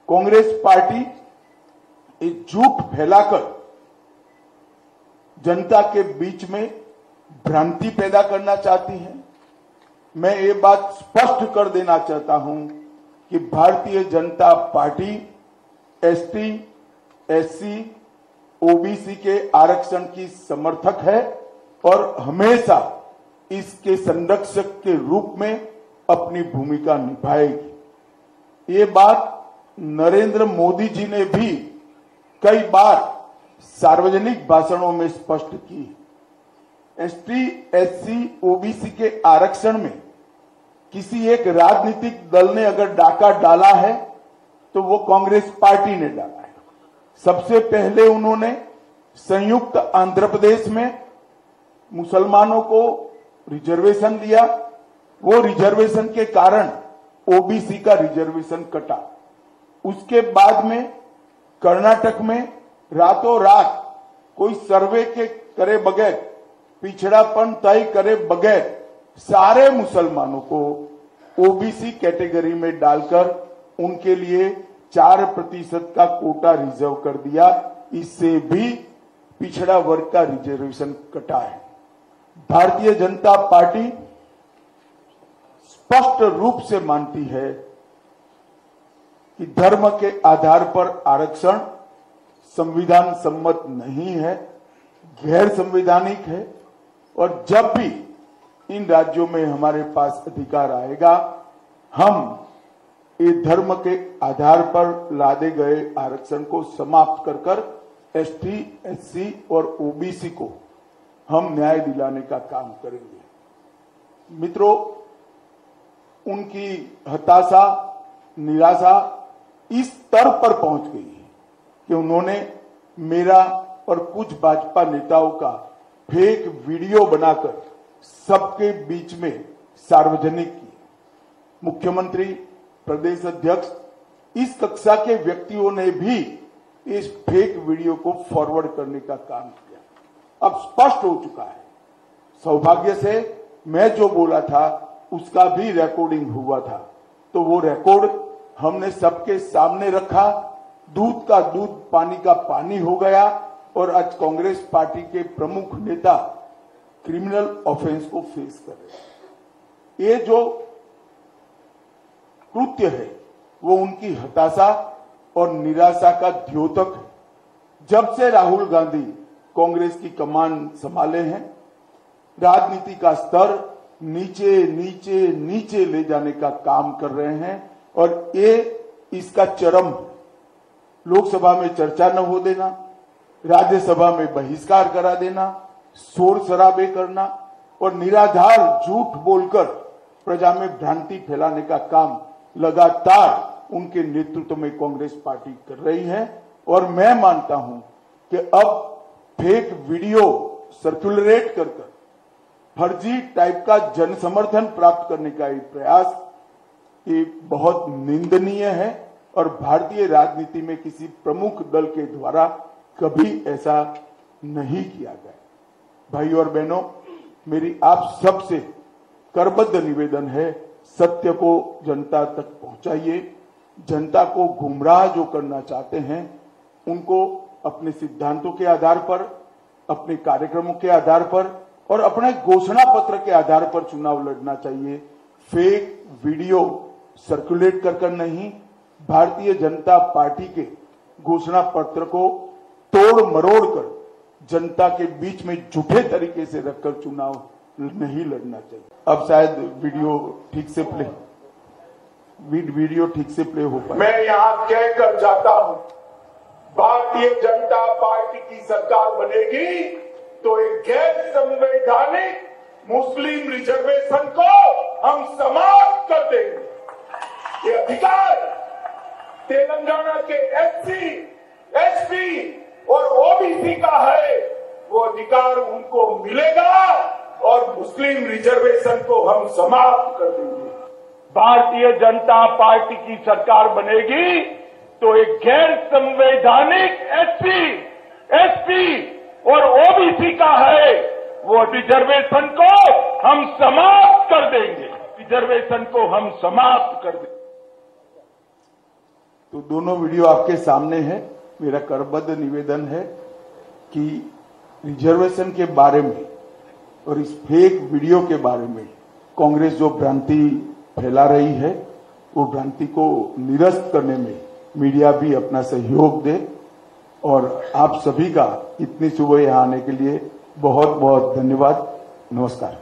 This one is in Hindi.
कांग्रेस पार्टी एक झूठ फैलाकर जनता के बीच में भ्रांति पैदा करना चाहती है। मैं ये बात स्पष्ट कर देना चाहता हूं कि Bharatiya Janata party ST, SC, OBC के आरक्षण की समर्थक है और हमेशा इसके संरक्षक के रूप में अपनी भूमिका निभाएगी। ये बात नरेंद्र मोदी जी ने भी कई बार सार्वजनिक भाषणों में स्पष्ट की। एसटी, एससी, ओबीसी के आरक्षण में किसी एक राजनीतिक दल ने अगर डाका डाला है तो वो कांग्रेस पार्टी ने डाला है। सबसे पहले उन्होंने संयुक्त आंध्र प्रदेश में मुसलमानों को रिजर्वेशन दिया। वो रिजर्वेशन के कारण ओबीसी का रिजर्वेशन कटा। उसके बाद में कर्नाटक में रातों रात कोई सर्वे के करे बगैर, पिछड़ापन तय करे बगैर सारे मुसलमानों को ओबीसी कैटेगरी में डालकर उनके लिए 4% का कोटा रिजर्व कर दिया। इससे भी पिछड़ा वर्ग का रिजर्वेशन कटा है। भारतीय जनता पार्टी स्पष्ट रूप से मानती है कि धर्म के आधार पर आरक्षण संविधान सम्मत नहीं है, गैर संवैधानिक है और जब भी इन राज्यों में हमारे पास अधिकार आएगा हम ये धर्म के आधार पर लादे गए आरक्षण को समाप्त कर कर एसटी, एससी और ओबीसी को हम न्याय दिलाने का काम करेंगे। मित्रों, उनकी हताशा, निराशा इस स्तर पर पहुंच गई है कि उन्होंने मेरा और कुछ भाजपा नेताओं का फेक वीडियो बनाकर सबके बीच में सार्वजनिक किया। मुख्यमंत्री, प्रदेश अध्यक्ष, इस कक्षा के व्यक्तियों ने भी इस फेक वीडियो को फॉरवर्ड करने का काम किया। अब स्पष्ट हो चुका है। सौभाग्य से मैं जो बोला था उसका भी रिकॉर्डिंग हुआ था, तो वो रिकॉर्ड हमने सबके सामने रखा। दूध का दूध, पानी का पानी हो गया और आज कांग्रेस पार्टी के प्रमुख नेता क्रिमिनल ऑफेंस को फेस कर रहे हैं। ये जो कृत्य है वो उनकी हताशा और निराशा का द्योतक है। जब से राहुल गांधी कांग्रेस की कमान संभाले हैं, राजनीति का स्तर नीचे नीचे नीचे ले जाने का काम कर रहे हैं और ये इसका चरम, लोकसभा में चर्चा न हो देना, राज्यसभा में बहिष्कार करा देना, शोर शराबे करना और निराधार झूठ बोलकर प्रजा में भ्रांति फैलाने का काम लगातार उनके नेतृत्व में कांग्रेस पार्टी कर रही है। और मैं मानता हूं कि अब फेक वीडियो सर्कुलेट कर फर्जी टाइप का जन समर्थन प्राप्त करने का ये प्रयास ये बहुत निंदनीय है और भारतीय राजनीति में किसी प्रमुख दल के द्वारा कभी ऐसा नहीं किया गया। भाई और बहनों, मेरी आप सबसे करबद्ध निवेदन है, सत्य को जनता तक पहुंचाइए। जनता को गुमराह जो करना चाहते हैं उनको अपने सिद्धांतों के आधार पर, अपने कार्यक्रमों के आधार पर और अपने घोषणा पत्र के आधार पर चुनाव लड़ना चाहिए। फेक वीडियो सर्कुलेट कर नहीं, भारतीय जनता पार्टी के घोषणा पत्र को तोड़ मरोड़ कर जनता के बीच में झूठे तरीके से रखकर चुनाव नहीं लड़ना चाहिए। अब शायद वीडियो ठीक से प्ले हो पाए। मैं यहाँ कहकर जाता हूँ, भारतीय जनता पार्टी की सरकार बनेगी तो एक गैर संवैधानिक मुस्लिम रिजर्वेशन को हम समाप्त कर देंगे। ये अधिकार तेलंगाना के एससी, एसटी और ओबीसी का है, वो अधिकार उनको मिलेगा और मुस्लिम रिजर्वेशन को हम समाप्त कर देंगे। भारतीय जनता पार्टी की सरकार बनेगी तो एक गैर संवैधानिक एससी, एसटी और ओबीसी का है, वो रिजर्वेशन को हम समाप्त कर देंगे। रिजर्वेशन को हम समाप्त कर देंगे। तो दोनों वीडियो आपके सामने है। मेरा करबद्ध निवेदन है कि रिजर्वेशन के बारे में और इस फेक वीडियो के बारे में कांग्रेस जो भ्रांति फैला रही है, वो भ्रांति को निरस्त करने में मीडिया भी अपना सहयोग दे। और आप सभी का इतनी सुबह यहाँ आने के लिए बहुत बहुत धन्यवाद। नमस्कार।